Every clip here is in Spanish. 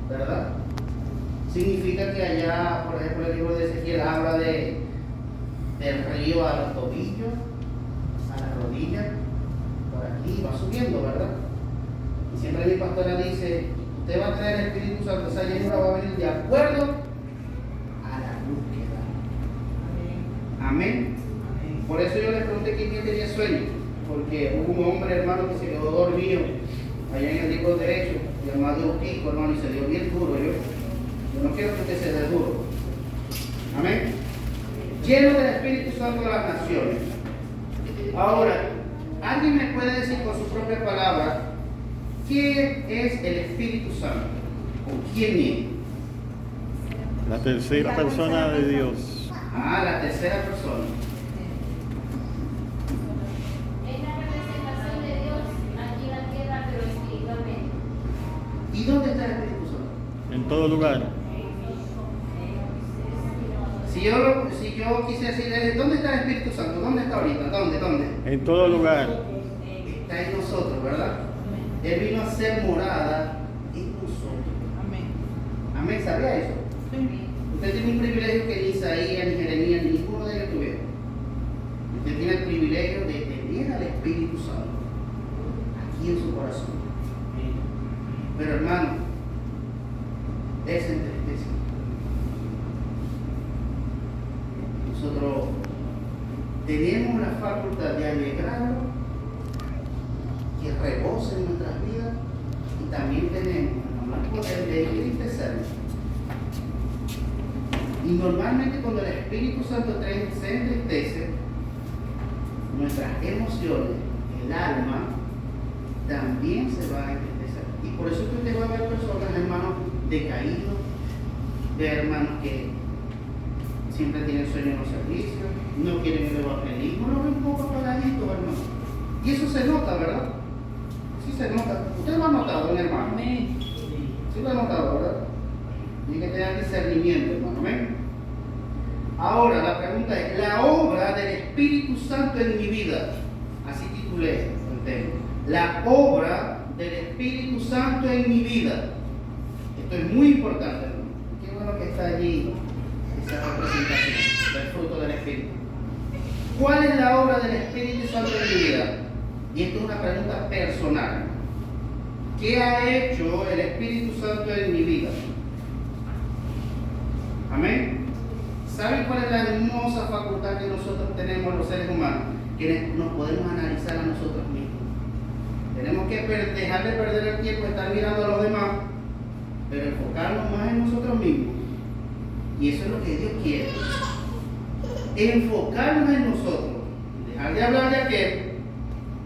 ¿verdad? Significa que allá, por ejemplo, el libro de Ezequiel habla del río a los tobillos, a las rodillas, por aquí, va subiendo, ¿verdad? Y siempre mi pastora dice, usted va a tener el Espíritu Santo, esa llenura va a venir de acuerdo a la búsqueda. Amén. Por eso yo le pregunté quién tenía sueño, porque hubo un hombre, hermano, que se quedó dormido allá en el libro de Hechos, llamado Eutico, hermano, y se dio bien duro. Yo no quiero que usted se dé duro. Amén. Lleno del Espíritu Santo de las naciones. Ahora, ¿alguien me puede decir con su propia palabra qué es el Espíritu Santo? ¿O quién es? La tercera persona de Dios. Ah, la tercera persona. Es la representación de Dios aquí en la tierra, pero espiritualmente. ¿Y dónde está el Espíritu Santo? En todo lugar. Si yo quisiera decirle, ¿dónde está el Espíritu Santo? ¿Dónde está ahorita? ¿Dónde? En todo lugar. Está en nosotros, ¿verdad? Él vino a ser morada en nosotros. Amén. ¿Sabía eso? Usted tiene un privilegio que ni Isaías, ni Jeremías, ni ninguno de ellos tuvieron. Usted tiene el privilegio de tener al Espíritu Santo aquí en su corazón. Pero hermano, es entristece. Nosotros tenemos la facultad de alegrarlo, que rebose en nuestras vidas, y también tenemos el poder de entristecerlo. Y normalmente cuando el Espíritu Santo se entristece, nuestras emociones, el alma, también se va a entristecer. Y por eso que usted va a ver personas, hermanos, decaídos, de hermanos que siempre tienen sueño en los servicios, no quieren el evangelismo, lo ven un poco apagaditos, hermano. Y eso se nota, ¿verdad? Sí se nota. Usted lo ha notado, mi hermano. Amén. Sí lo ha notado, ¿verdad? Y que tengan discernimiento, hermano. Amén. Ahora, la pregunta es, la obra del Espíritu Santo en mi vida. Así titulé el tema. La obra del Espíritu Santo en mi vida. Esto es muy importante, hermano. Qué bueno que está allí esa representación del fruto del Espíritu. ¿Cuál es la obra del Espíritu Santo en mi vida? Y esto es una pregunta personal. ¿Qué ha hecho el Espíritu Santo en mi vida? Amén. ¿Saben cuál es la hermosa facultad que nosotros tenemos los seres humanos? Que nos podemos analizar a nosotros mismos. Tenemos que dejar de perder el tiempo de estar mirando a los demás, pero enfocarnos más en nosotros mismos. Y eso es lo que Dios quiere. Enfocarnos en nosotros. Dejar de hablar de aquel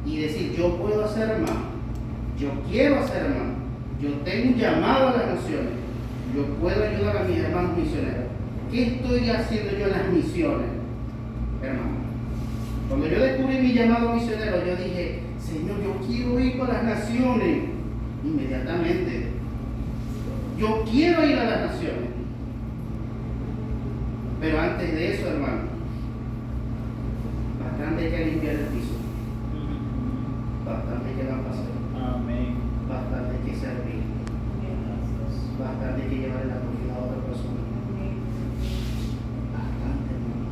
y decir, yo puedo hacer más. Yo quiero hacer más. Yo tengo un llamado a las naciones. Yo puedo ayudar a mis hermanos misioneros. ¿Qué estoy haciendo yo en las misiones, hermano? Cuando yo descubrí mi llamado misionero, yo dije, Señor, yo quiero ir para las naciones. Inmediatamente. Yo quiero ir a las naciones. Pero antes de eso, hermano, bastante hay que limpiar el piso. Bastante hay que dar paseo. Amén. Bastante hay que servir. Bastante hay que llevar la comida a otra persona. Bastante, hermano.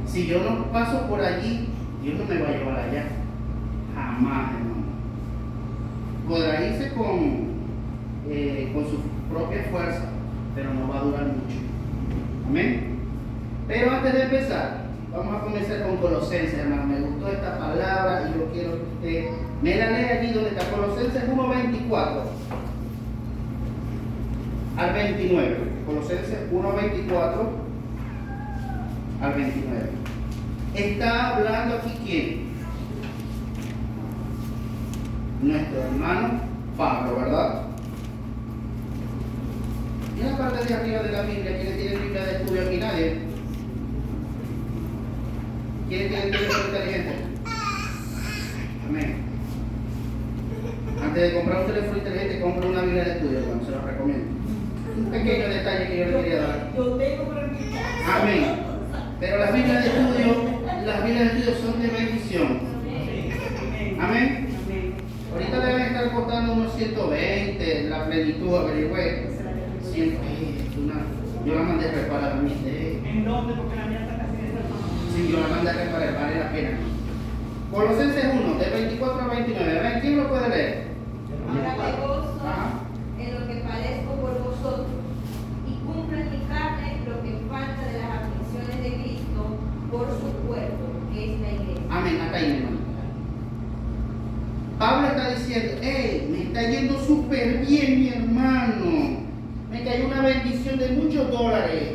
Si yo no paso por allí, Dios no me va a llevar allá. Jamás, hermano. Podrá irse con su propia fuerza, pero no va a durar mucho. Amén. Pero antes de empezar, vamos a comenzar con Colosenses, hermano. Me gustó esta palabra y yo quiero que usted me la lea allí donde está. Colosenses 1:24 al 29. Colosenses 1:24 al 29. Está hablando aquí quién? Nuestro hermano Pablo, ¿verdad? Y en la parte de arriba de la Biblia, ¿quién tiene Biblia de estudio aquí? Nadie. ¿Quién tiene teléfono inteligente? Amén. Antes de comprar un teléfono inteligente, compre una Biblia de estudio, hermano, se lo recomiendo. Un pequeño detalle que yo le quería dar. Yo tengo para mi casa. Amén. Pero las Biblias de estudio son de bendición. Amén. Ahorita deben estar costando unos 120, la la plenitud, averigüé. Siempre es yo la mandé a reparar a mí. ¿En dónde? Porque la mía está casi desarmada. Sí, yo la mandé a reparar, vale la pena. Colosenses 1, de 24 a 29. ¿Ven? ¿Quién lo puede leer? Ahora me gozo Ajá. en lo que padezco por vosotros y cumplo en mi carne lo que falta de las aflicciones de Cristo por su cuerpo, que es la iglesia. Amén, hasta ahí, mi hermano. Pablo está diciendo, hey, me está yendo súper bien, mi hermano. Me cayó una bendición de muchos dólares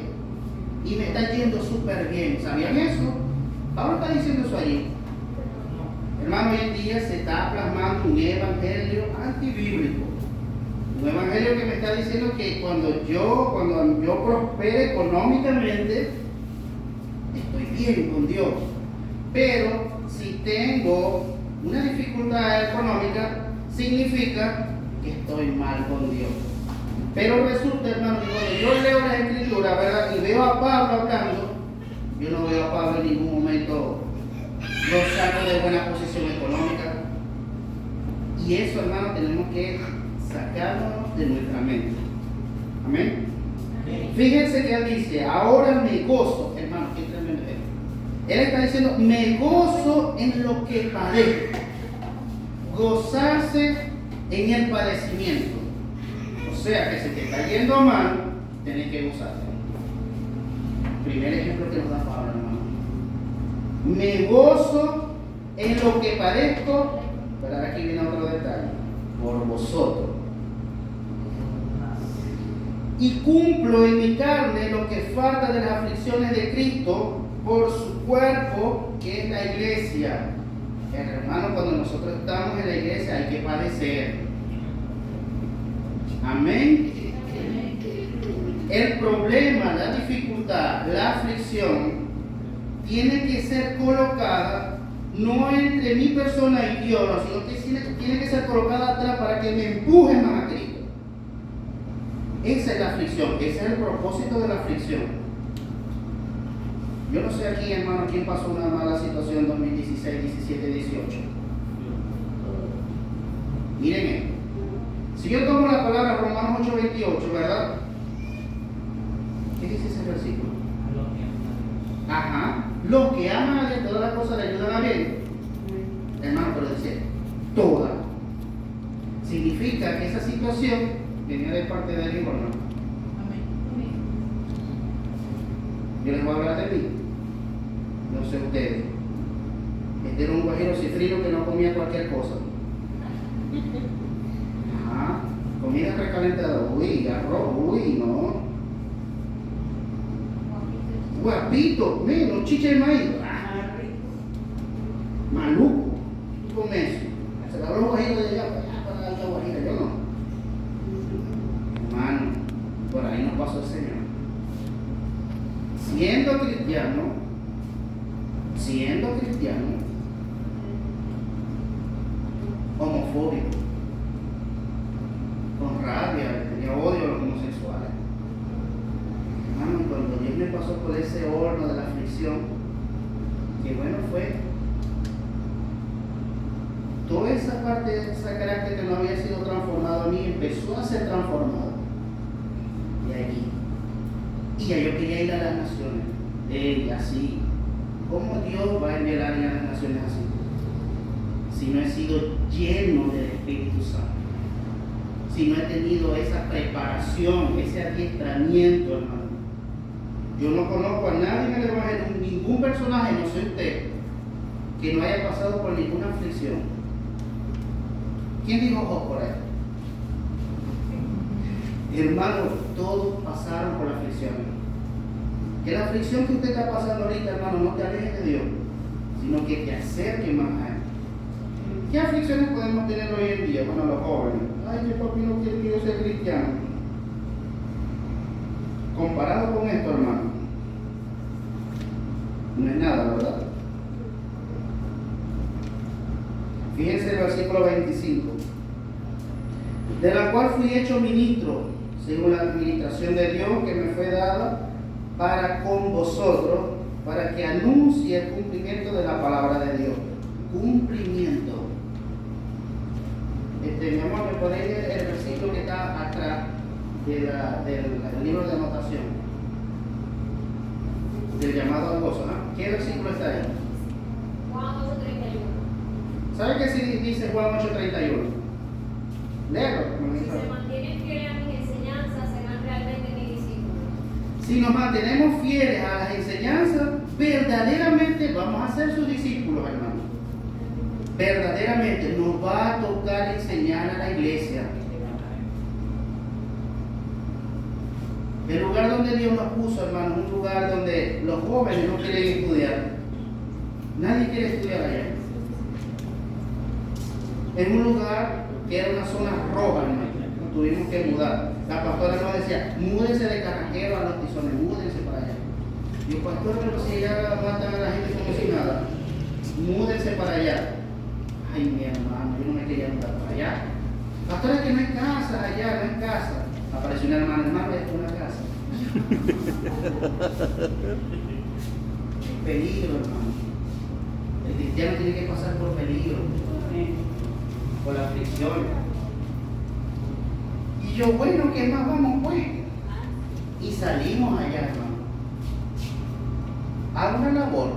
y me está yendo súper bien. ¿Sabían eso? Pablo está diciendo eso allí. Hermano, hoy en día se está plasmando un evangelio antibíblico. Un evangelio que me está diciendo que cuando yo prospere económicamente, estoy bien con Dios. Pero si tengo una dificultad económica, significa que estoy mal con Dios. Pero resulta, hermano, que cuando yo leo la Escritura, ¿verdad? Y veo a Pablo hablando, yo no veo a Pablo en ningún momento gozando de buena posición económica. Y eso, hermano, tenemos que sacarlo de nuestra mente. Amén. Fíjense que él dice, ahora me gozo, hermano, qué tremendo es. Él está diciendo, me gozo en lo que padezco. Gozarse en el padecimiento. O sea que si te está yendo mal, tenés que gozarte. Primer ejemplo que nos da Pablo, hermano. Me gozo en lo que padezco, pero aquí viene otro detalle, por vosotros. Y cumplo en mi carne lo que falta de las aflicciones de Cristo por su cuerpo, que es la iglesia. Hermano, cuando nosotros estamos en la iglesia hay que padecer. Amén. El problema, la dificultad, la aflicción tiene que ser colocada no entre mi persona y Dios, sino que tiene que ser colocada atrás para que me empuje más a Cristo. Esa es la aflicción, ese es el propósito de la aflicción. Yo no sé aquí, hermano, quién pasó una mala situación en 2016, 17, 18. Miren esto. Si yo tomo la palabra Romanos 8:28, ¿verdad? ¿Qué dice ese versículo? Ajá. Los que aman a Dios, todas las cosas le ayudan a bien. Hermano, pero dice, todas. Significa que esa situación venía de parte de Dios, ¿no? Yo les voy a hablar de mí. No sé ustedes. Este era un guajiro cifrino que no comía cualquier cosa. Ajá. Comida recalentada. Uy, arroz, uy, no. Guapito, menos, chicha de maíz. Maluco. ¿Tú comes eso? Se la los guajiros de allá para la alta guajira. Yo no. Hermano, por ahí nos pasó el Señor. Siendo cristiano, homofóbico, con rabia, tenía odio a los homosexuales. Hermano, cuando Dios me pasó por ese horno de la aflicción, que bueno fue, toda esa parte, ese carácter que no había sido transformado en mí, empezó a ser transformado. Y allí. Y ya yo quería ir a las naciones. Así. ¿Cómo Dios va a enviar a las naciones así? Si no he sido lleno del Espíritu Santo. Si no he tenido esa preparación, ese adiestramiento, hermano. Yo no conozco a nadie en el Evangelio, ningún personaje, no sé usted, que no haya pasado por ninguna aflicción. ¿Quién dijo Job por ahí? Hermano, todos pasaron por la aflicción. Que la aflicción que usted está pasando ahorita, hermano, no te aleje de Dios, sino que te acerque más a Él. ¿Qué aflicciones podemos tener hoy en día, hermano, los jóvenes? Ay, que papi no quiere que yo sea cristiano. Comparado con esto, hermano, no es nada, ¿verdad? Fíjense el versículo 25. De la cual fui hecho ministro, según la administración de Dios que me fue dada para con vosotros, para que anuncie el cumplimiento de la palabra de Dios. Cumplimiento. Mi amor, ¿me podéis leer el versículo que está del libro de anotación, del llamado al gozo, ¿no? ¿Qué versículo está ahí? Juan 8:31. ¿Sabe qué dice Juan 8:31? Léelo. Si se mantienen fieles a mis enseñanzas, serán realmente mis discípulos. Si nos mantenemos fieles a las enseñanzas, verdaderamente vamos a ser sus discípulos, hermanos. Verdaderamente nos va a tocar enseñar a la iglesia. El lugar donde Dios nos puso, hermanos, un lugar donde los jóvenes no quieren estudiar. Nadie quiere estudiar allá. En un lugar que era una zona roja, hermano. Nos tuvimos que mudar. La pastora nos decía, múdense de Carraquero a los Tizones, múdense para allá. Y el pastor, pero si ya matan a la gente como si nada, múdense para allá. Ay, mi hermano, yo no me quería mudar para allá. Pastor, es que no hay casa allá, no hay casa. Apareció una hermana, esto es una casa. Peligro, hermano. El cristiano tiene que pasar por peligro, por la aflicción. Y yo, bueno, ¿qué más vamos pues? Y salimos allá, hermano. Hago una labor.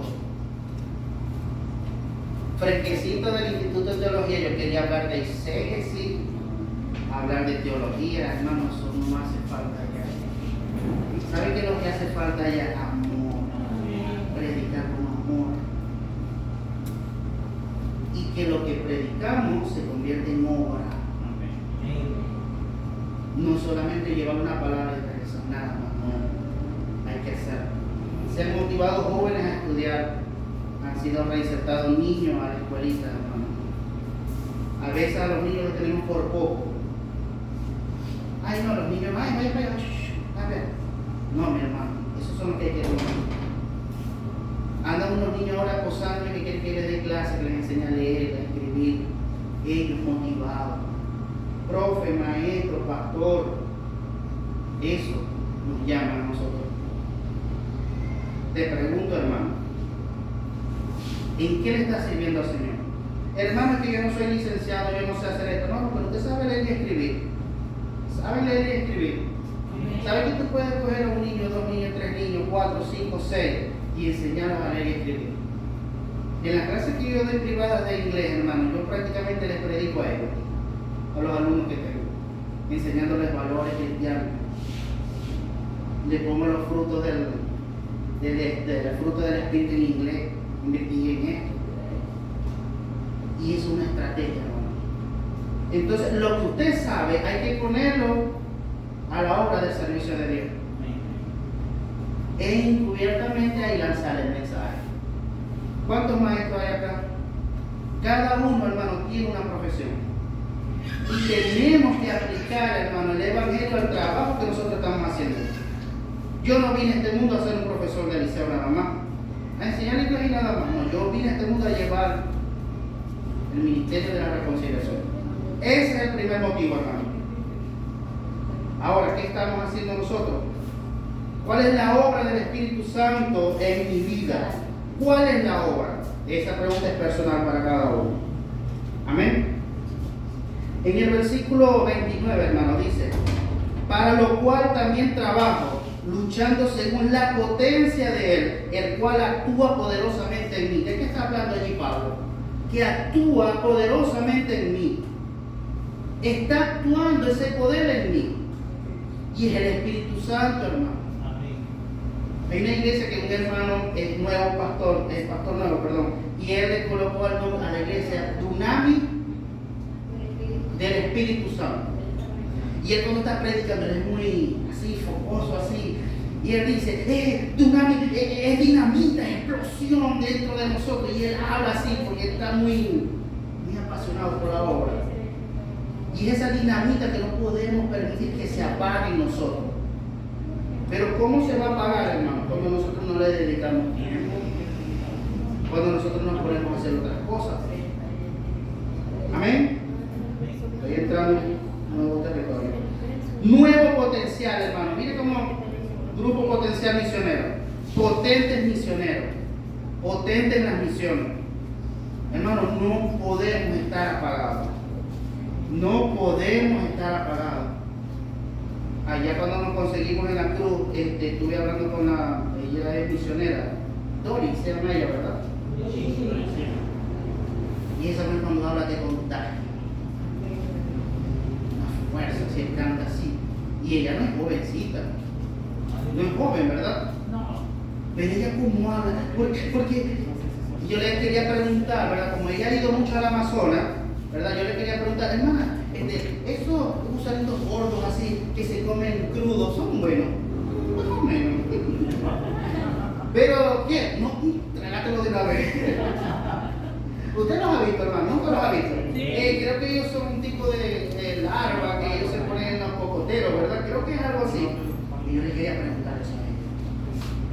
Fresquecito del Instituto de Teología, yo quería hablar de exégesis, hablar de teología, hermano, eso no hace falta allá. ¿Sabe qué es lo que hace falta allá? Amor. Predicar con amor. Y que lo que predicamos se convierte en obra. No solamente llevar una palabra de persona, nada más, no. Hay que hacer. Se han motivado jóvenes a estudiar. Han sido reinsertados niños a la escuelita, hermano. A veces a los niños los tenemos por poco. Ay, no, los niños, ay, vaya, a ver. No, mi hermano, esos son los que hay que tomar. Andan unos niños ahora posando que quieren que les dé clase, que les enseñe a leer, a escribir. Ellos motivados. Profe, maestro, pastor. Eso nos llama a nosotros. Te pregunto, hermano. ¿En qué le está sirviendo al Señor? Hermano, es que yo no soy licenciado, yo no sé hacer esto. No, pero usted sabe leer y escribir. ¿Sabe leer y escribir? ¿Sabe que tú puedes coger a un niño, 2 niños, 3 niños, 4, 5, 6 y enseñarlos a leer y escribir? Y en las clases que yo doy privadas de inglés, hermano, yo prácticamente les predico a ellos, a los alumnos que tengo, enseñándoles valores cristianos. Les pongo los frutos del fruto del Espíritu en inglés. Invertí en esto. Y es una estrategia, hermano. Entonces, lo que usted sabe, hay que ponerlo a la obra del servicio de Dios. E encubiertamente ahí lanzar el mensaje. ¿Cuántos maestros hay acá? Cada uno, hermano, tiene una profesión. Y tenemos que aplicar, hermano, el evangelio al trabajo que nosotros estamos haciendo. Yo no vine a este mundo a ser un profesor de liceo nada más, a enseñar inglés y nada más. No, yo vine a este mundo a llevar el ministerio de la reconciliación. Ese es el primer motivo, hermano. Ahora, ¿qué estamos haciendo nosotros? ¿Cuál es la obra del Espíritu Santo en mi vida? ¿Cuál es la obra? Esa pregunta es personal para cada uno. Amén. En el versículo 29, hermano, dice: para lo cual también trabajo, luchando según la potencia de Él, el cual actúa poderosamente en mí. ¿De qué está hablando allí Pablo? Que actúa poderosamente en mí. Está actuando ese poder en mí. Y es el Espíritu Santo, hermano. Hay una iglesia que un hermano es nuevo pastor, es pastor nuevo, perdón, y él le colocó al nombre a la iglesia Dunami del Espíritu Santo. Y él cuando está predicando, él es muy así, focoso, así. Y él dice, Dunami, es dinamita, es explosión dentro de nosotros. Y él habla así porque está muy apasionado por la obra. Y esa dinamita que no podemos permitir que se apague en nosotros. Pero ¿cómo se va a apagar, hermano? Cuando nosotros no le dedicamos tiempo. Cuando nosotros nos ponemos a hacer otras cosas. Amén. Estoy entrando en un nuevo territorio. Nuevo potencial, hermano. Mire cómo Grupo Potencial Misionero. Potentes misioneros. Potentes en las misiones. Hermano, no podemos estar apagados. No podemos estar apagados. allá cuando nos conseguimos en la cruz, estuve hablando con ella es misionera, Doris se llama ella, ¿verdad? Y esa mujer cuando habla de contagio, una fuerza, se canta así. Y ella no es jovencita, no es joven, ¿verdad? No. Pero ella como habla, porque yo le quería preguntar, ¿verdad? Como ella ha ido mucho al Amazonas, ¿verdad? Yo le quería preguntar, hermana, esos gusanitos gordos así que se comen crudos, ¿son buenos? Más o menos. Pero, ¿qué? No, trágatelo de una vez. ¿Usted los ha visto, hermano? ¿Nunca los ha visto? Sí. Creo que ellos son un tipo de larva que ellos se ponen en los cocoteros, ¿verdad? Creo que es algo así. Y yo le quería preguntar eso a ella.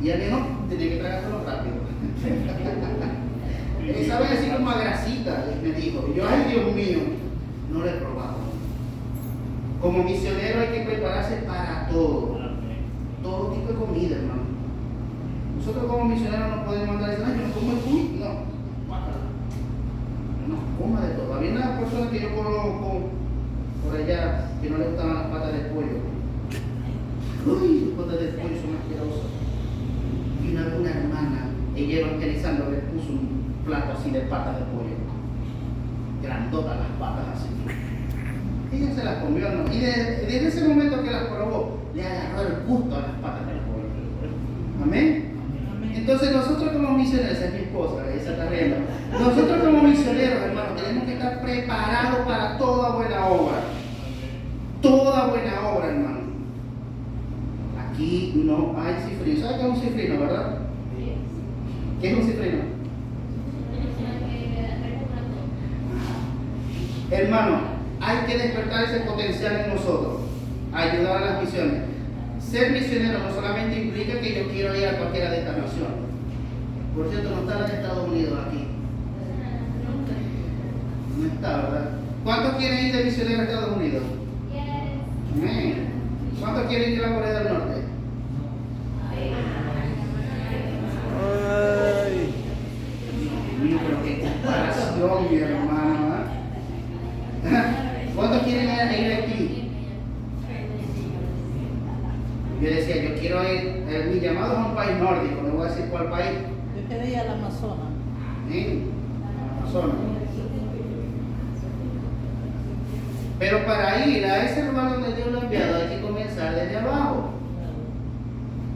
Y a mí no, tenía que tragárselo rápido. Saben así como a grasita, me dijo. Y yo, ay Dios mío, no lo he probado. Como misionero hay que prepararse para todo. Todo tipo de comida, hermano. Nosotros como misioneros no podemos andar diciendo, ay, yo no como el cuy. No. No, coma de todo. Había una persona que yo conozco por allá que no le gustaban las patas de pollo. Uy, las patas de pollo son asquerosas. Y una hermana, ella evangelizando, le puso un plato así de patas de pollo. Grandotas las patas así. Ella se las comió, ¿no? Y desde ese momento que las probó, le agarró el gusto a las patas del pollo. Amén. Entonces nosotros como misioneros, esa es mi esposa, esa está riendo. Nosotros como misioneros, hermanos, tenemos que estar preparados para toda buena obra. Toda buena obra, hermano. Aquí no hay cifrino. ¿Sabes qué es un cifrino, verdad? ¿Qué es un cifrino? Hermano, hay que despertar ese potencial en nosotros, ayudar a las misiones. Ser misionero no solamente implica que yo quiero ir a cualquiera de estas naciones. Por cierto, no está la de Estados Unidos aquí. No está, ¿verdad? ¿Cuántos quieren ir de misionero a Estados Unidos? Amén. ¿Cuántos quieren ir a Corea del Norte? Ay. Mío, pero qué comparación, mi hermano. ¿Cuántos quieren ir a Haití? Yo decía, yo quiero ir, mi llamado es a un país nórdico, no voy a decir cuál país. Yo quería ir al Amazonas. ¿Sí? Amazonas. Pero para ir a ese lugar donde Dios lo ha enviado hay que comenzar desde abajo.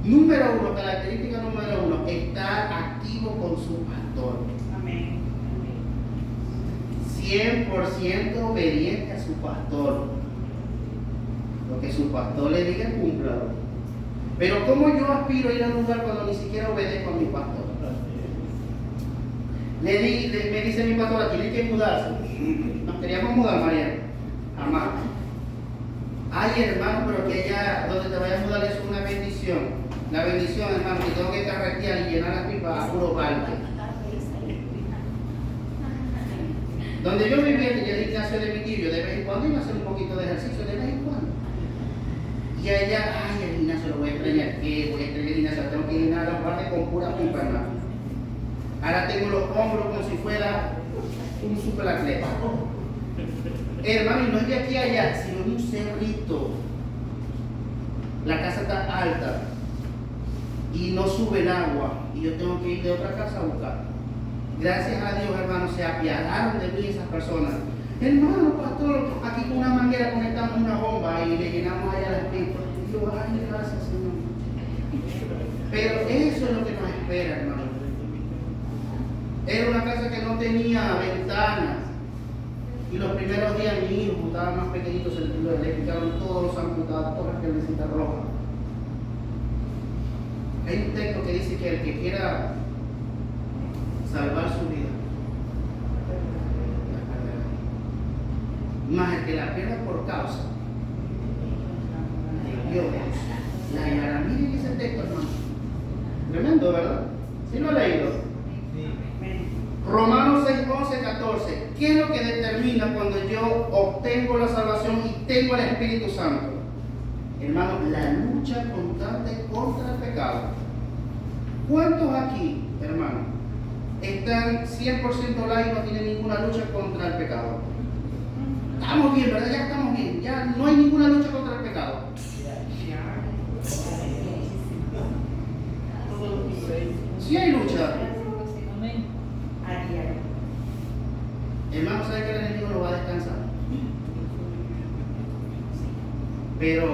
Número uno, característica número uno, estar activo con su pastor. Amén. 100% obediente a su pastor. Lo que su pastor le diga, cúmplalo. Pero ¿cómo yo aspiro a ir a un lugar cuando ni siquiera obedezco a mi pastor? Me dice mi pastora, tiene que mudarse. Nos queríamos mudar, María. Jamás. Ay, hermano, pero que ella, donde te vayas a mudar es una bendición. La bendición, hermano, que tengo que carretear y llenar las pipas a puro balde. Donde yo vivía, tenía el gimnasio de mi tío, yo de vez en cuando iba a hacer un poquito de ejercicio, de vez en cuando. Y allá, ay, el gimnasio lo voy a extrañar, ¿qué? Voy a extrañar el gimnasio, tengo que llenar la parte con pura pipa, hermano. Ahora tengo los hombros como si fuera un superatleta. Hermano, y no es de aquí a allá, sino en un cerrito. La casa está alta y no sube el agua, y yo tengo que ir de otra casa a buscar. Gracias a Dios, hermano, se apiadaron de mí esas personas. Hermano, pastor, aquí con una manguera conectamos una bomba y le llenamos allá las pipas. Y yo, ay, gracias, Señor. Pero eso es lo que nos espera, hermano. Era una casa que no tenía ventanas. Y los primeros días mi hijo estaba más pequeñito, le picaron todos los amputados, todas las piernecitas rojas. Hay un texto que dice que el que quiera salvar su vida, más el que la pierda por causa de Dios, la hallará. Miren ese texto, hermano. Tremendo, ¿verdad? ¿Sí lo ha leído? Romanos 6, 11, 14. ¿Qué es lo que determina cuando yo obtengo la salvación y tengo el Espíritu Santo? Hermano, la lucha constante contra el pecado. ¿Cuántos aquí, hermano, están 100% light y no tienen ninguna lucha contra el pecado? Estamos bien, ¿verdad? Ya estamos bien. Ya no hay ninguna lucha contra el pecado. Pero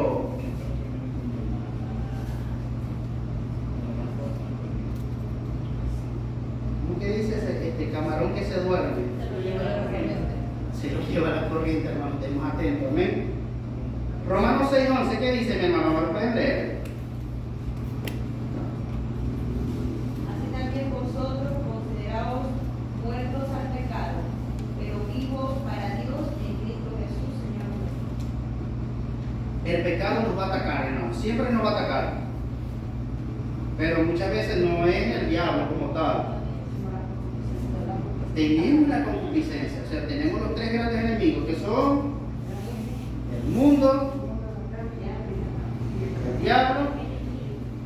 ¿cómo que dice este camarón que se duerme? Se lo lleva la corriente, hermano, estemos atentos, amén. Romanos 6:11, ¿qué dice mi hermano? ¿Me lo pueden leer? Así también vosotros consideraos muertos al pecado, pero vivos para Dios en Cristo Jesús, Señor nuestro. El pecado nos va a atacar, hermano, siempre nos va a atacar. Pero muchas veces no es el diablo como tal. Tenemos la concupiscencia, o sea, tenemos los tres grandes enemigos que son el mundo, el diablo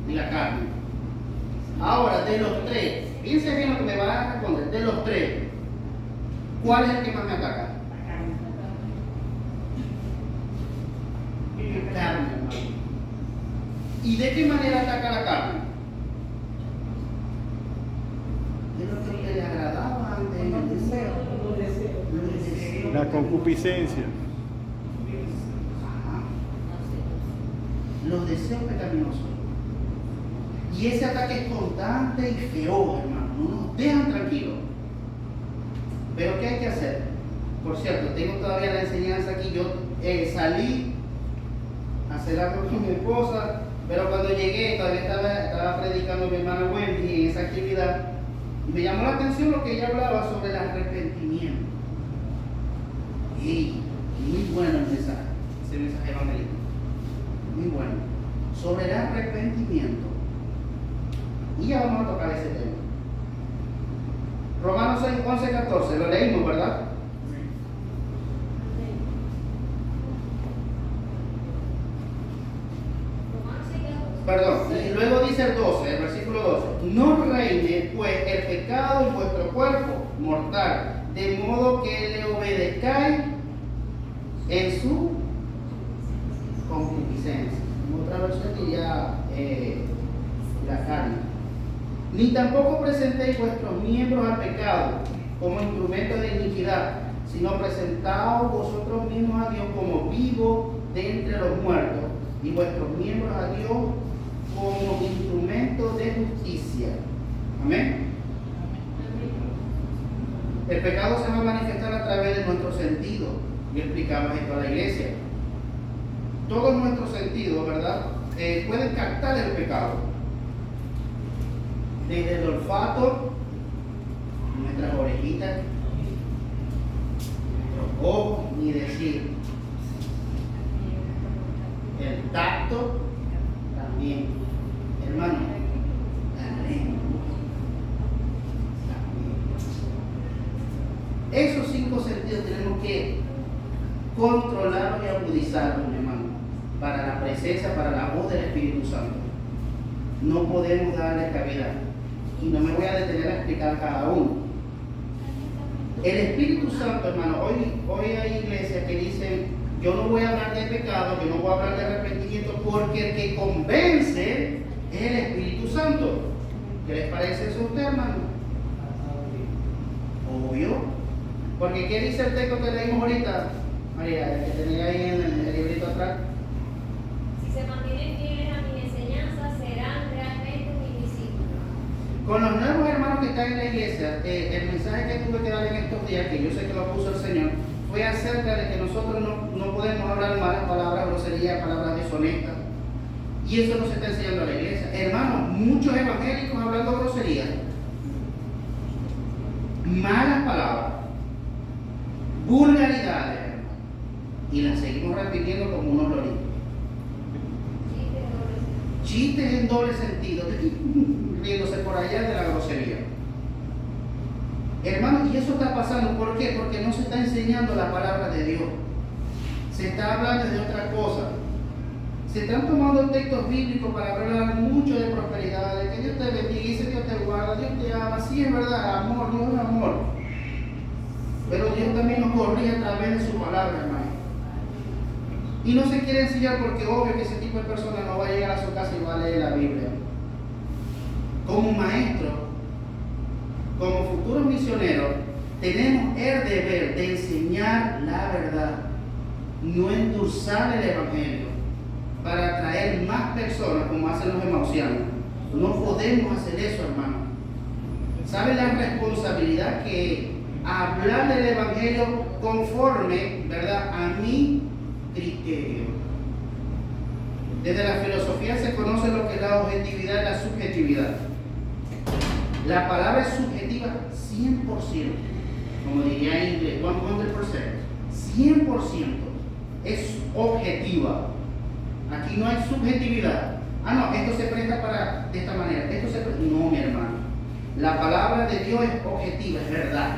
y la carne. Ahora, de los tres, piensen bien lo que me va a responder, de los tres, ¿cuál es el que más me ataca? La carne, hermano. ¿Y de qué manera ataca la carne? De lo que le agradaba antes en el deseo. La concupiscencia. Ajá. Los deseos pecaminosos. Y ese ataque es constante y feroz, hermano. No nos dejan tranquilos. Pero ¿qué hay que hacer? Por cierto, tengo todavía la enseñanza aquí. Yo salí a hacer algo con mi esposa, pero cuando llegué todavía estaba predicando mi hermana Wendy en esa actividad. Y me llamó la atención lo que ella hablaba sobre el arrepentimiento. Y muy bueno el mensaje, ese mensaje evangelístico. Muy bueno. Sobre el arrepentimiento. Y ya vamos a tocar ese tema. Romanos 6:11-14, lo leímos, ¿verdad? Perdón, y luego dice el 12, el versículo 12: no reine pues el pecado en vuestro cuerpo mortal, de modo que le obedezcáis en su concupiscencia. En otra versión diría la carne. Ni tampoco presentéis vuestros miembros al pecado como instrumentos de iniquidad, sino presentaos vosotros mismos a Dios como vivos de entre los muertos, y vuestros miembros a Dios como instrumentos de justicia. Amén. El pecado se va a manifestar a través de nuestros sentidos. Y explicamos esto a la iglesia. Todos nuestros sentidos, ¿verdad? Pueden captar el pecado. Desde el olfato, nuestras orejitas, nuestros ojos, ni decir. El tacto también. Hermano, la lengua también. Esos 5 sentidos tenemos que controlarlos y agudizarlos, mi hermano, para la presencia, para la voz del Espíritu Santo. No podemos darle cabida. Y no me voy a detener a explicar cada uno. El Espíritu Santo, hermano, hoy hay iglesias que dicen: yo no voy a hablar de pecado, yo no voy a hablar de arrepentimiento, porque el que convence es el Espíritu Santo. ¿Qué les parece eso a usted, hermano? Obvio. Porque ¿qué dice el texto que leímos ahorita, María, el que tenía ahí en el librito atrás? Si se mantienen fieles a mi enseñanza, serán realmente mis discípulos. Con los nuevos hermanos que están en la iglesia, el mensaje que tuve que dar en estos días, que yo sé que lo puso el Señor, fue acerca de que nosotros no podemos hablar malas palabras, groserías, palabras deshonestas. Y eso no se está enseñando a la iglesia. Hermanos, muchos evangélicos hablando groserías, malas palabras, vulgaridades, hermanos, y las seguimos repitiendo como unos loritos. Chistes en doble sentido, riéndose por allá de la grosería. Hermanos, y eso está pasando, ¿por qué? Porque no se está enseñando la palabra de Dios. Se está hablando de otra cosa. Se están tomando textos bíblicos para hablar mucho de prosperidad, de que Dios te bendice, Dios te guarda, Dios te ama. Sí, es verdad, amor, Dios es amor. Pero Dios también nos corrige a través de su palabra, hermano. Y no se quiere enseñar porque obvio que ese tipo de persona no va a llegar a su casa y va a leer la Biblia. Como maestro, como futuros misioneros, tenemos el deber de enseñar la verdad, no endulzar el evangelio. para atraer más personas como hacen los emausianos. No podemos hacer eso, hermano. ¿Sabe la responsabilidad que es hablar del Evangelio conforme, ¿verdad?, a mi criterio? Desde la filosofía se conoce lo que es la objetividad y la subjetividad. La palabra es subjetiva 100%, como diría en inglés, 100%. 100% es objetiva. Aquí no hay subjetividad. Ah, no, esto se presta para de esta manera. Esto se presta. No, mi hermano. La palabra de Dios es objetiva, es verdad.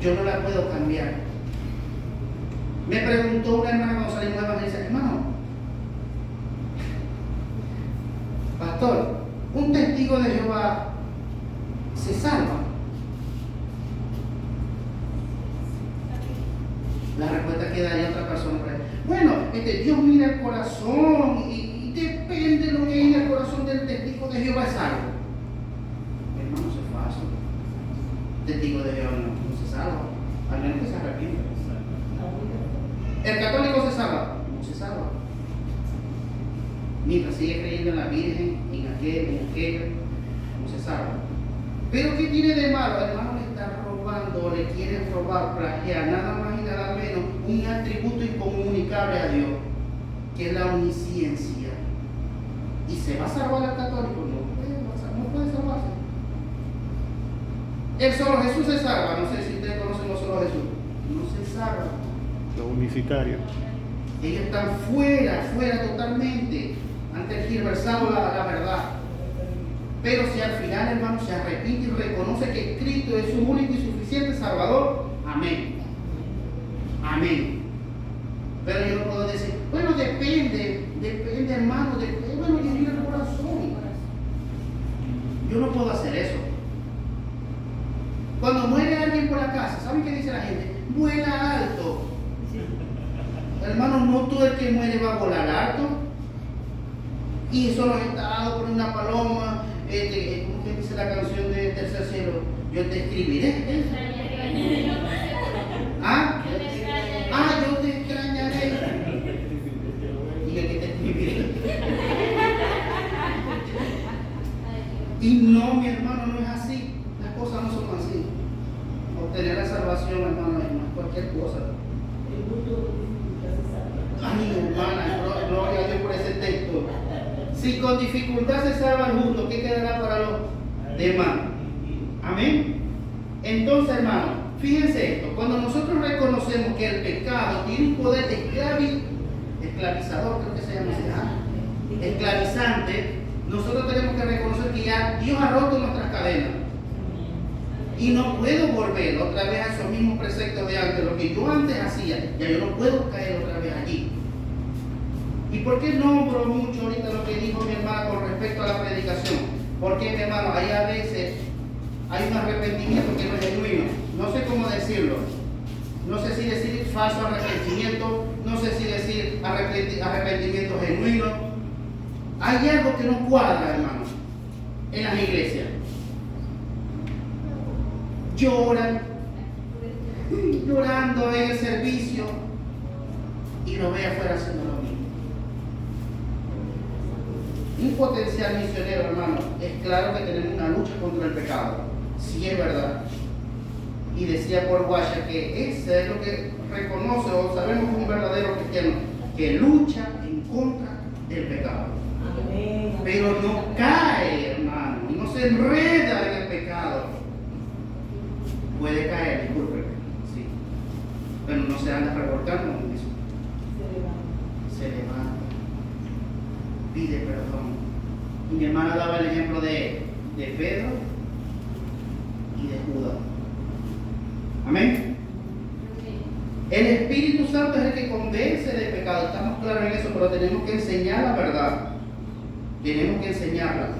Yo no la puedo cambiar. Me preguntó una hermana cuando salimos de evangelizar, hermano, pastor, ¿un testigo de Jehová se salva? La respuesta que daría otra persona. Bueno, Dios mira el corazón y depende de lo que hay en el corazón del testigo de Jehová es salvo. Hermano, eso es falso. Testigo de Jehová no se salva, al menos que se arrepienta. ¿El católico se salva? No se salva. Mientras sigue creyendo en la Virgen, en aquello, no se salva. Pero ¿qué tiene de malo? El hermano le está robando, le quiere robar, plagiar, nada más y nada menos, un atributo incomunicable a Dios, que es la omnisciencia. ¿Y se va a salvar al católico? No puede salvarse. El solo Jesús se salva. No sé si ustedes conocen el solo Jesús. No se salva. Los unicitarios. Ellos están fuera totalmente, han tergiversado la verdad. Pero si al final, hermano, se arrepiente y reconoce que Cristo es su único y suficiente Salvador, amén. Amén. Pero yo no puedo decir, bueno, depende, hermano, bueno, Dios mira el corazón. Yo no puedo hacer eso. Cuando muere alguien por la casa, ¿saben qué dice la gente? Vuela alto. Hermano, no todo el que muere va a volar alto. Y eso lo está dado por una paloma. ¿Cómo que dice la canción de Tercer Cielo? Yo te escribiré. ¿Ah? Yo te extrañaré. Y yo que te escribiré. Y no, mi hermano, no es así. Las cosas no son así. Obtener la salvación, hermano, no es cualquier cosa. Ay, hermana, gloria a Dios por ese texto. Si con dificultad se salva el justo, ¿qué quedará para los demás? Amén. Entonces, hermano, fíjense esto. Cuando nosotros reconocemos que el pecado tiene un poder esclavizador, creo que se llama así, esclavizante, nosotros tenemos que reconocer que ya Dios ha roto nuestras cadenas. Y no puedo volver otra vez a esos mismos preceptos de antes. Lo que yo antes hacía, ya yo no puedo caer otra vez allí. ¿Y por qué nombro mucho ahorita lo que dijo mi hermana con respecto a la predicación? Porque, mi hermano, ahí a veces hay un arrepentimiento que no es genuino. No sé cómo decirlo. No sé si decir falso arrepentimiento, no sé si decir arrepentimiento genuino. Hay algo que no cuadra, hermano, en las iglesias. Llorando en el servicio y lo ve afuera haciendo lo mismo. Un potencial misionero, hermano, es claro que tenemos una lucha contra el pecado, sí es verdad. Y decía Paul Washer que ese es lo que reconoce o sabemos que un verdadero cristiano, que lucha en contra del pecado. Pero no cae, hermano, no se enreda en el pecado. Puede caer, disculpe, sí, pero no se anda revolcando en eso. Se levanta, pide perdón. Y mi hermana daba el ejemplo de Pedro y de Judas. Amén. El Espíritu Santo es el que convence del pecado. Estamos claros en eso, pero tenemos que enseñar la verdad. Tenemos que enseñarla.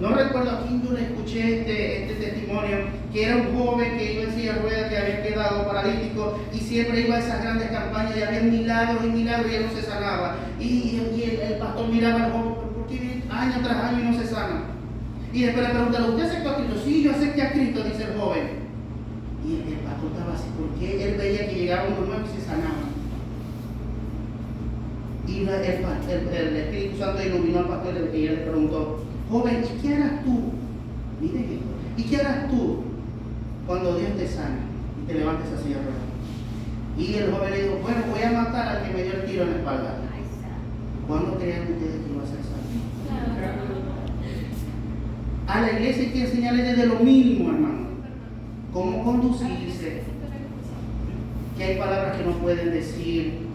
No recuerdo a quién yo le escuché este testimonio, que era un joven que iba en silla de ruedas, que había quedado paralítico y siempre iba a esas grandes campañas y había milagros y milagros y él no se sanaba. Y el pastor miraba al joven, ¿por qué viene año tras año y no se sana? Y después le preguntaron, ¿usted aceptó a Cristo? Sí, yo acepté a Cristo, dice el joven. Y el pastor estaba así, porque él veía que llegaba uno nuevo y se sanaba. Y el Espíritu Santo iluminó al pastor y él le preguntó, joven, ¿y qué harás tú? Miren esto. ¿Y qué harás tú cuando Dios te sane y te levantes así de ruedas? Y el joven le dijo, bueno, voy a matar al que me dio el tiro en la espalda. ¿Cuándo crean ustedes que iba a ser sano? A la iglesia hay que enseñarles desde lo mínimo, hermano. Cómo conducirse. Que hay palabras que no pueden decir.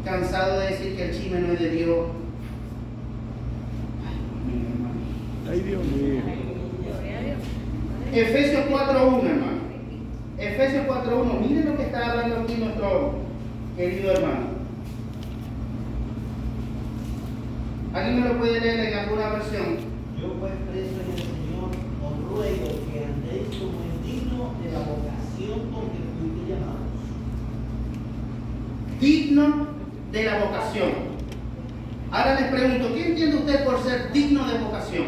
Cansado de decir que el chisme no es de Dios. Ay, Dios mío. Efesios 4.1, hermano. Efesios 4.1. Miren lo que está hablando aquí nuestro querido hermano. ¿Alguien me lo puede leer en alguna versión? Yo pues preso en el Señor, os ruego que andéis como es digno de la vocación con que fuiste llamados. Digno de la vocación. Ahora les pregunto, ¿qué entiende usted por ser digno de vocación?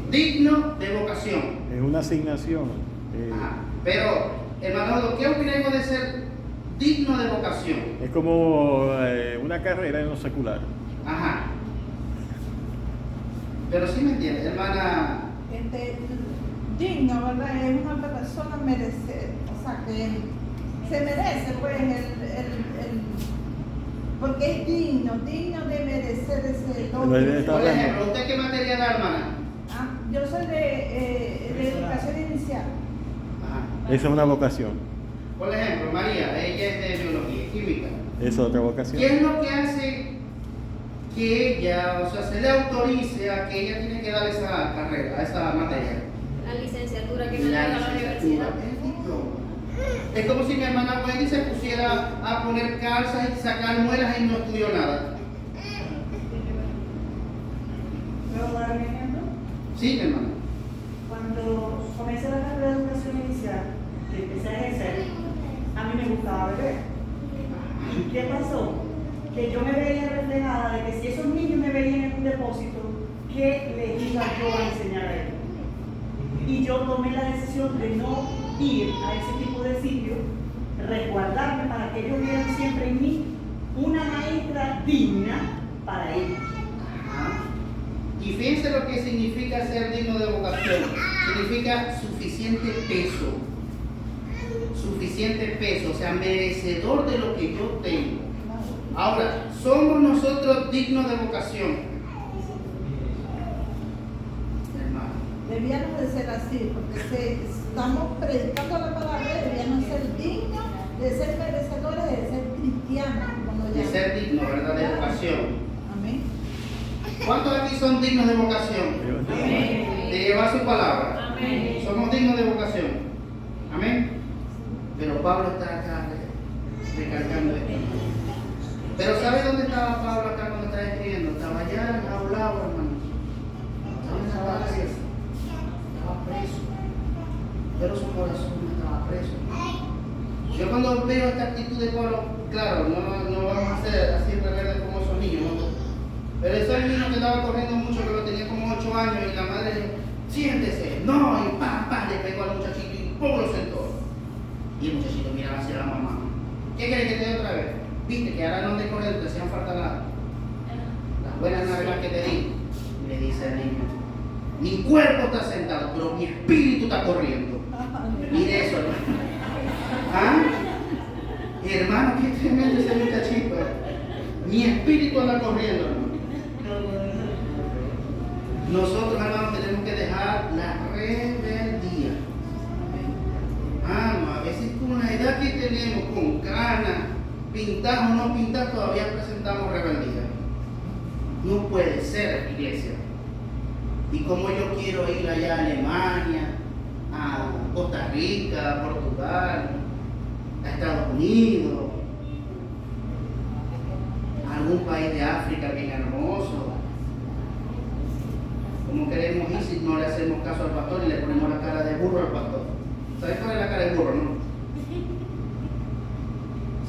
Digno de vocación. Es una asignación. Ajá. Pero, hermano, ¿qué opinamos de ser digno de vocación? Es como una carrera en lo secular. Ajá. Pero sí me entiende, hermana. Digno, ¿verdad? Es una persona merecer, o sea, que se merece, pues, porque es digno de merecer ese don. Pero él está Por hablando. ejemplo, ¿usted qué materia da, hermana? Yo soy de educación inicial. Ajá. Esa es una vocación. Por ejemplo, María, ella es de biología y química. Es otra vocación. ¿Qué es lo que hace que ella, o sea, se le autorice a que ella tiene que dar esa carrera, a esa materia? La licenciatura que me La da la licenciatura, universidad. el diploma. Es como si mi hermana Wendy se pusiera a poner calzas y sacar muelas y no estudió nada. ¿Puedo dar un ejemplo? Sí, mi hermano. Cuando comencé la carrera de educación inicial, que empecé a ejercer, a mí me gustaba beber. ¿Y qué pasó? Que yo me veía reflejada de que si esos niños me veían en un depósito, ¿qué les iba yo a enseñar a ellos? Y yo tomé la decisión de no ir a ese tipo de sitio, resguardarme para que ellos vieran siempre en mí una maestra digna para ellos. Ajá. Y fíjense lo que significa ser digno de vocación. Significa suficiente peso. Suficiente peso, o sea, merecedor de lo que yo tengo. Ahora, ¿somos nosotros dignos de vocación? Hermano. Debíamos de ser así, porque estamos predicando la palabra, debíamos ser dignos de ser merecedores de ser cristianos. De ser digno, ¿verdad? De vocación. Amén. ¿Cuántos aquí son dignos de vocación? De llevar su palabra. Amén. Somos dignos de vocación. Amén. Pero Pablo está acá recalcando esto. Pero ¿sabe dónde estaba Pablo acá cuando estaba escribiendo? Estaba allá enjaulado, hermano. Estaba en la cárcel. Estaba preso. Pero su corazón no estaba preso. Yo cuando veo esta actitud de Pablo, claro, no vamos a ser así rebeldes como esos niños, ¿no? Pero ese niño que estaba corriendo mucho, que lo tenía como 8 años, y la madre dijo, siéntese, no, y pa, le pegó al muchachito y ¡pum! Lo sentó. Y el muchachito miraba hacia la mamá. ¿Qué querés que te dé otra vez? Viste que ahora no te corriendo, te hacían falta las buenas navegas que te di. Y le dice al niño, mi cuerpo está sentado, pero mi espíritu está corriendo. Mire eso, hermano. ¿Ah? Hermano, qué tremendo ese muchachito. Mi espíritu anda corriendo, hermano. Nosotros, hermanos, tenemos que dejar la rebeldía. A veces con la edad que tenemos, con canas, pintadas o no pintadas, todavía presentamos rebeldía. No puede ser, iglesia. Y como yo quiero ir allá a Alemania, a Costa Rica, a Portugal, a Estados Unidos, a algún país de África bien hermoso. Como queremos ir si no le hacemos caso al pastor y le ponemos la cara de burro al pastor? ¿Sabes cuál es la cara de burro, no?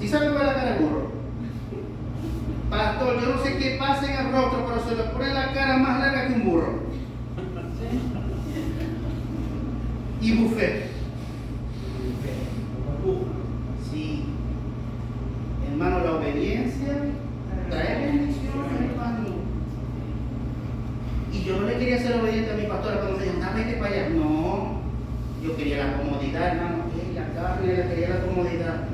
¿Sí sabe cuál es la cara de burro? Pastor, yo no sé qué pasa en el rostro, pero se le pone la cara más larga que un burro. Y buffet. Sí. obediencia trae bendiciones, hermano. Y yo no le quería ser obediente a mi pastora cuando me dijo, no, vete para allá. No, yo quería la comodidad, hermano. La carne, ella quería la comodidad.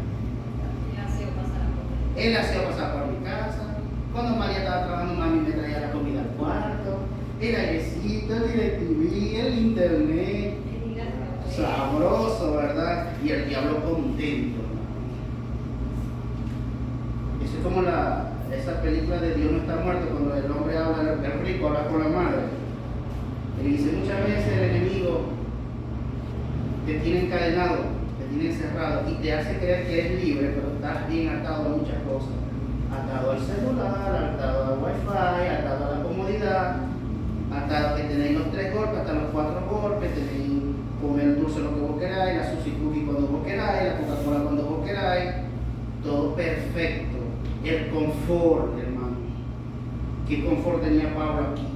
Él hacía pasar por mi casa. Cuando María estaba trabajando, mami me traía la comida al cuarto. El airecito, el DirecTV, el internet. Sabroso, ¿verdad? Y el diablo contento. Eso es como esa película de Dios no está muerto, cuando el hombre habla, el rico habla con la madre. Y dice muchas veces el enemigo te tiene encadenado, te tiene encerrado y te hace creer que eres libre, pero estás bien atado a muchas cosas. Atado al celular, atado al wifi, atado a la comodidad, atado a que tenéis los 3 golpes, hasta los 4 golpes, tenéis comer el dulce lo que vos queráis, la sushi cookie cuando vos queráis, la Coca-Cola cuando vos queráis, todo perfecto. El confort, hermano. ¿Qué confort tenía Pablo aquí?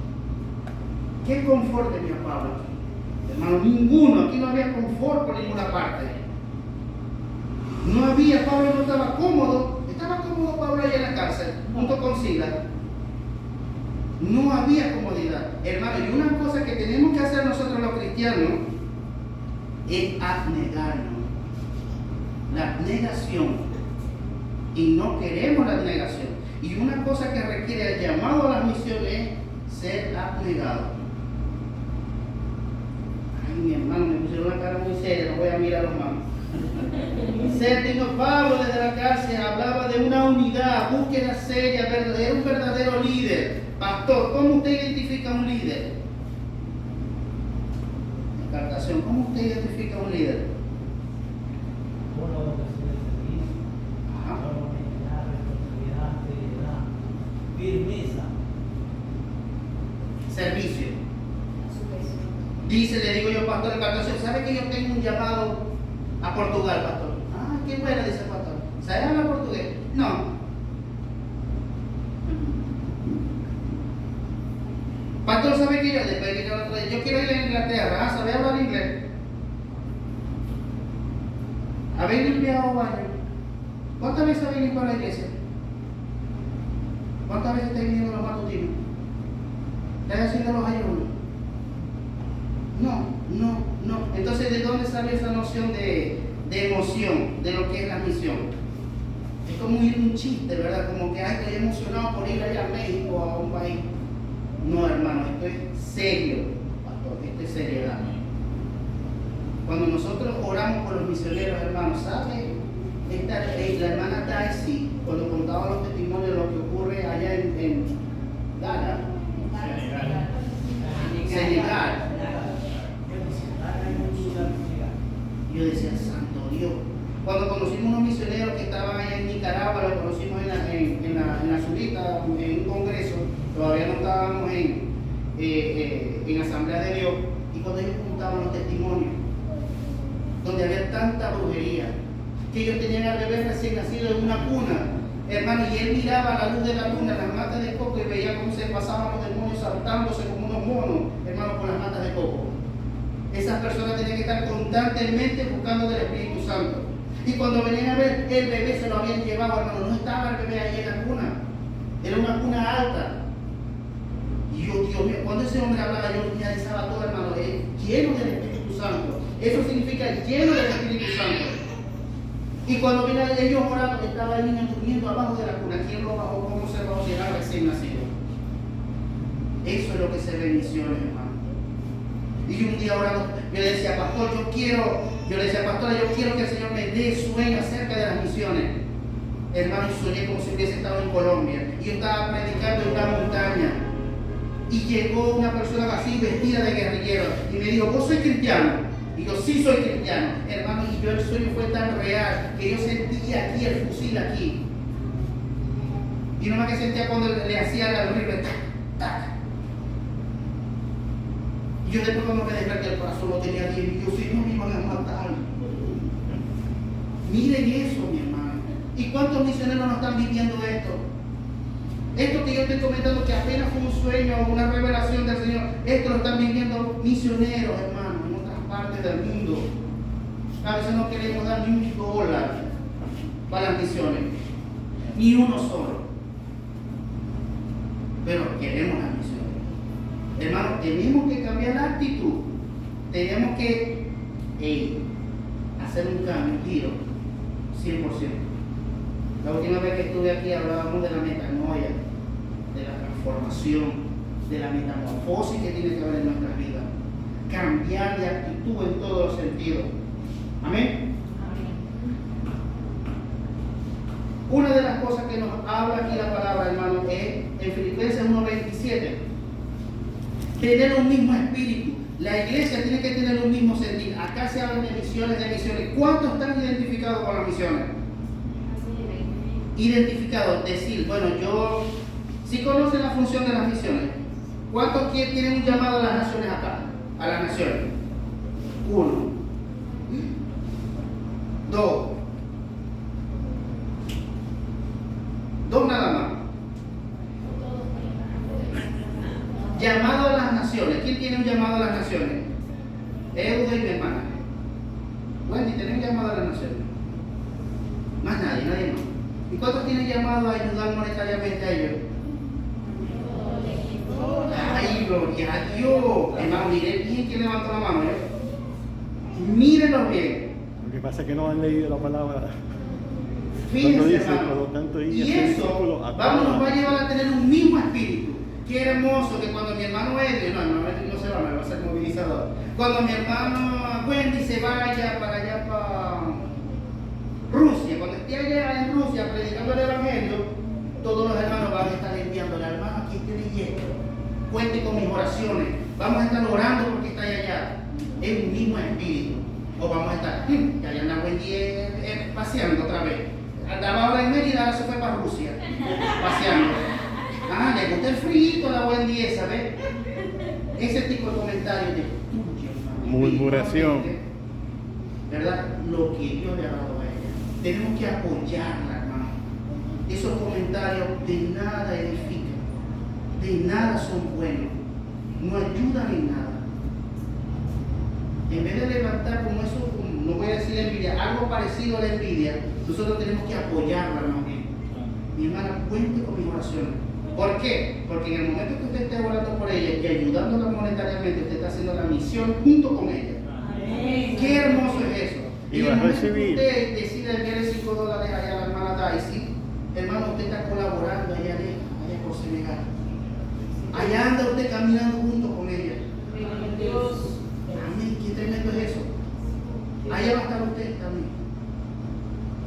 ¿Qué confort tenía Pablo aquí? Hermano, ninguno. Aquí no había confort por ninguna parte. No había, Pablo no estaba cómodo. Estaba cómodo Pablo allá en la cárcel, junto con Silas. No había comodidad. Hermano, y una cosa que tenemos que hacer nosotros los cristianos es abnegarnos. La abnegación. Y no queremos la abnegación. Y una cosa que requiere el llamado a las misiones es ser abnegado. Ay, mi hermano, me pusieron una cara muy seria, no voy a mirar a los manos. Séptimo, Pablo desde la cárcel hablaba de una unidad, búsqueda seria, era un verdadero líder. Pastor, ¿cómo usted identifica a un líder? Encartación, ¿cómo usted identifica a un líder? Por la vocación del servicio, Ajá. la honestidad, responsabilidad, seriedad, firmeza. Servicio. Dice, le digo yo, pastor, encartación, ¿sabe que yo tengo un llamado a Portugal, pastor? Ah, qué bueno, dice el pastor. ¿Sabe hablar portugués? No. Pastor, ¿sabe que yo? Después que yo quiero ir a Inglaterra, ¿ah? ¿Sabe hablar inglés? ¿Habéis limpiado baño? ¿Cuántas veces habéis limpiado la iglesia? ¿Cuántas veces estáis viniendo los matutinos? ¿Estáis haciendo los ayunos? No. Entonces, ¿de dónde sale esa noción de emoción, de lo que es la misión? Es como ir un chiste, ¿verdad? Como que, ay, estoy emocionado por ir allá a México, a un país. No, hermano, esto es serio, pastor, esto es seriedad. Cuando nosotros oramos por los misioneros, hermanos, ¿sabe? La hermana Daisy, cuando contaba los testimonios de lo que ocurre allá en Ghana, Senegal, yo decía, santo Dios. Cuando conocimos unos misioneros que estaban allá en Nicaragua, lo conocimos en la Zurita, en un congreso, todavía no estábamos en Asamblea de Dios, y cuando ellos contaban los testimonios, donde había tanta brujería, que ellos tenían al bebé recién nacido en una cuna, hermano, y él miraba a la luz de la luna, las matas de coco, y veía cómo se pasaban los demonios saltándose como unos monos, hermano, con las matas de coco. Esas personas tenían que estar constantemente buscando del Espíritu Santo. Y cuando venían a ver, el bebé se lo habían llevado, hermano, no estaba el bebé ahí en la cuna, era una cuna alta. Y yo, Dios mío, cuando ese hombre hablaba, yo realizaba todo, hermano, lleno del Espíritu Santo. Eso significa lleno del Espíritu Santo. Y cuando venían ellos orando, estaba el niño durmiendo abajo de la cuna. ¿Quién lo bajó? ¿Cómo se bajó? Si era recién nacido. Eso es lo que se ve en misiones, hermano. Y un día orando, yo le decía, pastor, yo quiero que el Señor me dé sueño acerca de las misiones. Hermano, y soñé como si hubiese estado en Colombia. Y yo estaba predicando en una montaña. Y llegó una persona así, vestida de guerrillero, y me dijo, ¿vos sois cristiano? Y yo, sí soy cristiano. Hermano, y yo el sueño fue tan real que yo sentía aquí el fusil aquí. Y nomás que sentía cuando le hacía la rifle, tac, tac. Y yo después cuando me desperté el corazón lo tenía bien, y yo, si no me iban a matar. Miren eso, mi hermano. ¿Y cuántos misioneros no están viviendo esto? Esto que yo estoy comentando, que apenas fue un sueño o una revelación del Señor, esto lo están viviendo misioneros, hermano, en otras partes del mundo. A veces no queremos dar ni $1 para las misiones. ni uno solo. Pero queremos las misiones. Hermanos, tenemos que cambiar la actitud. Tenemos que hacer un cambio, un giro, 100%. La última vez que estuve aquí hablábamos de la metanoia, de la transformación, de la metamorfosis que tiene que haber en nuestras vidas. Cambiar de actitud en todos los sentidos. Amén. Una de las cosas que nos habla aquí la palabra, hermano, es en Filipenses 1:27. Tener un mismo espíritu. La iglesia tiene que tener un mismo sentir. Acá se habla de misiones, ¿Cuántos están identificados con las misiones? Identificados, decir, bueno, yo sí conocen la función de las misiones. ¿Cuántos tienen un llamado a las naciones acá? A las naciones. 1, 2. 2 nada más. Llamado a las naciones. ¿Quién tiene un llamado a las naciones? Euda y mi hermana. Wendy, ¿tienen un llamado a las naciones? Más nadie más. ¿Y cuántos tienen llamado a ayudar monetariamente a ellos? Ay, gloria a Dios. Hermano, miren bien quién levantó la mano. Mírenlo bien. Lo que pasa es que no han leído la palabra. Fíjense, Cuando dice, hermano. por lo tanto, Y este eso discípulo a vamos, nos toda- va a llevar a tener un mismo espíritu. Qué hermoso que cuando mi hermano Edwin, no se va, me va a ser movilizador. Cuando mi hermano Wendy se vaya para allá, para Rusia, cuando esté allá en Rusia predicando el evangelio, todos los hermanos van a estar enviando al hermano aquí tiene esto. Cuente con mis oraciones. Vamos a estar orando porque está allá. Es un mismo espíritu. O vamos a estar, que allá anda Wendy paseando otra vez. Andaba ahora en Mérida, ahora se fue para Rusia, paseando. Ah, le gusta el frío, la Wendy esa, ¿ves? Ese tipo de comentarios destruye, hermano. Murmuración. ¿Verdad? Lo que Dios le ha dado a ella. Tenemos que apoyarla, hermano. Esos comentarios de nada edifican, de nada son buenos, no ayudan en nada. En vez de levantar como eso, no voy a decir envidia, algo parecido a la envidia, nosotros tenemos que apoyarla, hermano. Mi hermana, cuente con mis oraciones. ¿Por qué? Porque en el momento que usted esté orando por ella y ayudándola monetariamente, usted está haciendo la misión junto con ella. Amén. Qué hermoso es eso. Y en va el a momento que recibir. usted decide enviarle $5 allá a la hermana Daisy, hermano, usted está colaborando allá por Senegal. Allá anda usted caminando junto con ella. Dios. Amén, qué tremendo es eso. Allá va a estar usted también.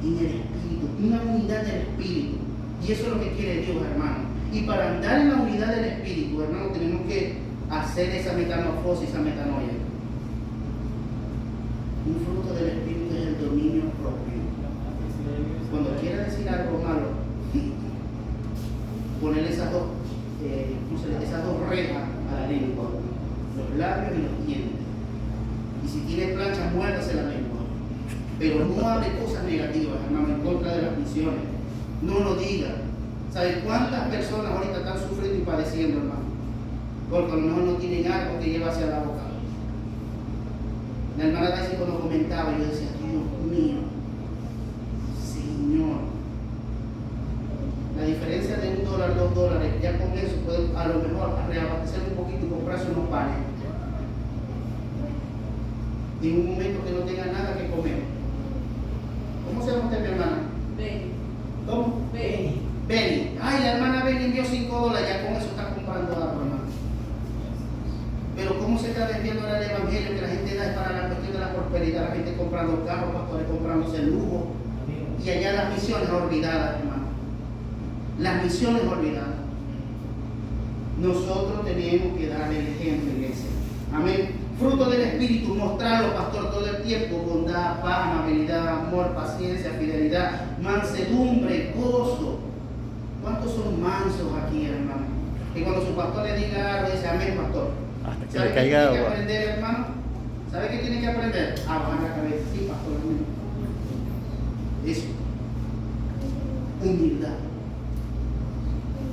En el espíritu, una unidad del espíritu. Y eso es lo que quiere Dios, hermano. Y para andar en la unidad del espíritu, hermano, tenemos que hacer esa metamorfosis, esa metanoia. Un fruto del espíritu es el dominio propio. Cuando quiera decir algo malo, ponerle esas dos, esas dos rejas a la lengua, los labios y los dientes. Y si tiene planchas, muérdase la lengua. Pero no hable cosas negativas, hermano, en contra de las misiones. No lo diga. ¿Sabe cuántas personas ahorita están sufriendo y padeciendo, hermano? Porque a lo mejor no tienen algo que lleva hacia la boca. La hermana Daisy cuando comentaba, yo decía, Dios mío, Señor. La diferencia de $1, $2, ya con eso puede a lo mejor reabastecer un poquito y comprarse unos panes. En un momento que no tenga nada que comer. ¿Cómo se llama usted, mi hermana? Ven. ¿Cómo? Ven. Benny. Ay, la hermana Benny envió $5, ya con eso está comprando algo, hermano. Pero ¿cómo se está vendiendo ahora el evangelio que la gente da es para la cuestión de la prosperidad? La gente comprando carros, pastores comprándose el lujo. Y allá las misiones olvidadas, hermano. Las misiones olvidadas. Nosotros tenemos que dar el ejemplo, iglesia. Amén. Fruto del Espíritu, mostrarlo, pastor, todo el tiempo: bondad, paz, amabilidad, amor, paciencia, fidelidad, mansedumbre, gozo. ¿Cuántos son mansos aquí, hermano? Que cuando su pastor le diga algo, dice amén, pastor. Hasta que ¿Sabe le qué caiga tiene que agua. aprender, hermano? ¿Sabe qué tiene que aprender? A bajar la cabeza. Sí, pastor, amén. Eso. Humildad.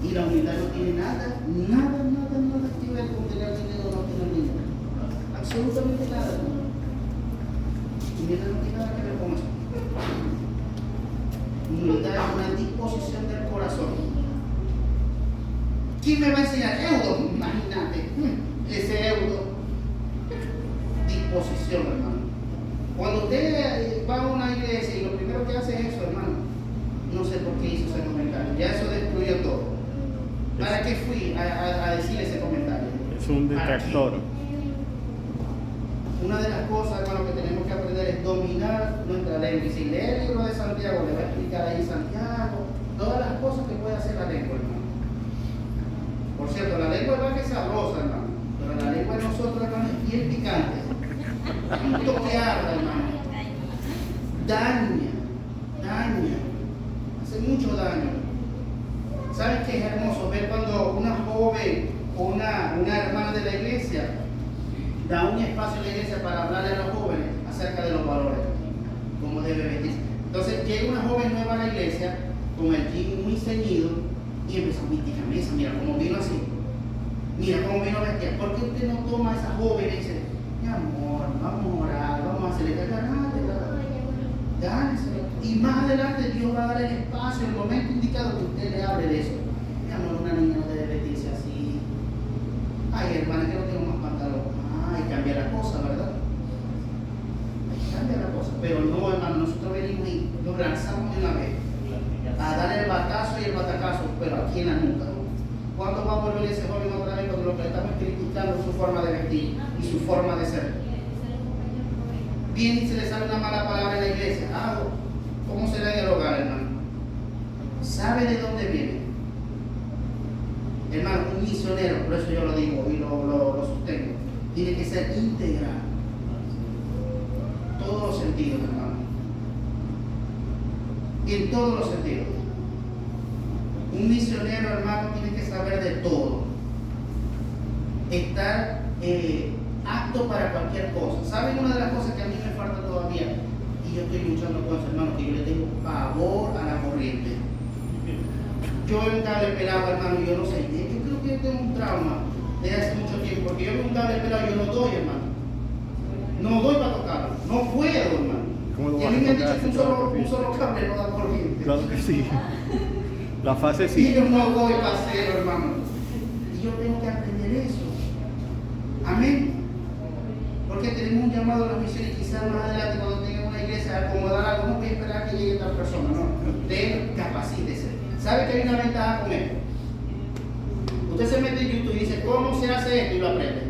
Y la humildad no tiene nada que ver con tener dinero o no tener dinero. Absolutamente nada. Humildad no tiene nada que ver con eso. Humildad es una disposición del corazón. ¿Quién me va a enseñar? Eudo, imagínate, ese eudo. Disposición, hermano. Cuando usted va a una iglesia y lo primero que hace es eso, hermano, no sé por qué hizo ese comentario. Ya eso destruyó todo. ¿Para qué fui a decir ese comentario? Es un detractor. Una de las cosas, hermano, que tenemos que aprender es dominar nuestra lengua. Y si lee el libro de Santiago, le va a explicar ahí Santiago todas las cosas que puede hacer la lengua, hermano. Por cierto, la lengua es más que sabrosa, hermano. Pero la lengua de nosotros, hermano, es bien picante. Un toque arda, hermano. Daña. Hace mucho daño. ¿Sabes qué es hermoso? Ver cuando una joven o una hermana de la iglesia da un espacio en la iglesia para hablarle a los jóvenes acerca de los valores, cómo debe vestirse. Entonces llega una joven nueva a la iglesia con el jean muy ceñido y empezó a mira, mira cómo vino así, mira cómo vino vestida. ¿Por qué usted no toma a esa joven y dice, mi amor, vamos a orar, vamos a hacerle dánselo? Y más adelante Dios va a dar el espacio, el momento indicado que usted le hable de eso. Mi amor, una niña no debe vestirse así. Ay, hermana, que no tengo más pantalón. Ay, cambia la cosa, ¿verdad? Cambia la cosa. Pero no, hermano, nosotros venimos y nos lanzamos de una vez a dar el batazo y el batacazo, pero aquí en la nuca. ¿Cuándo va a volver ese joven otra vez cuando lo que le estamos criticando su forma de vestir y su forma de ser? Bien, se le sale una mala palabra en la iglesia. ¿Cómo será en el hogar, hermano? ¿Sabe de dónde viene? Hermano, un misionero, por eso yo lo digo y lo sostengo, tiene que ser integral. Todos los sentidos, hermano. En todos los sentidos. Un misionero, hermano, tiene que saber de todo. Estar apto para cualquier cosa. ¿Saben una de las cosas que a mí me falta todavía? Y yo estoy luchando con eso, hermano, que yo le tengo pavor a la corriente. Yo veo un cable pelado, hermano, y yo no sé. Yo creo que yo tengo un trauma desde hace mucho tiempo, porque yo veo un cable pelado y yo no doy, hermano. No doy para tocarlo. No puedo, hermano. ¿Cómo lo Y a vas mí a me han tocar dicho que si un solo cable no da corriente. Claro que sí. La fase Y sí. yo no doy para hacerlo, hermano. Y yo tengo que aprender eso. Amén. Porque tenemos un llamado a las misiones, quizás más adelante cuando tenga una iglesia a acomodar algo, no voy a esperar que llegue tal persona, no. Usted capacítese. ¿Sabe que hay una ventaja con esto? Usted se mete en YouTube y dice, ¿cómo se hace esto? Y lo aprende.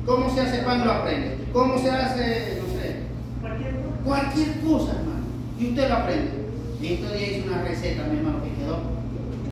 ¿Cómo se hace pan? Lo aprende. ¿Cómo se hace, no sé? Cualquier cosa, hermano. Y usted lo aprende. Y estos días hice una receta, mi hermano, que quedó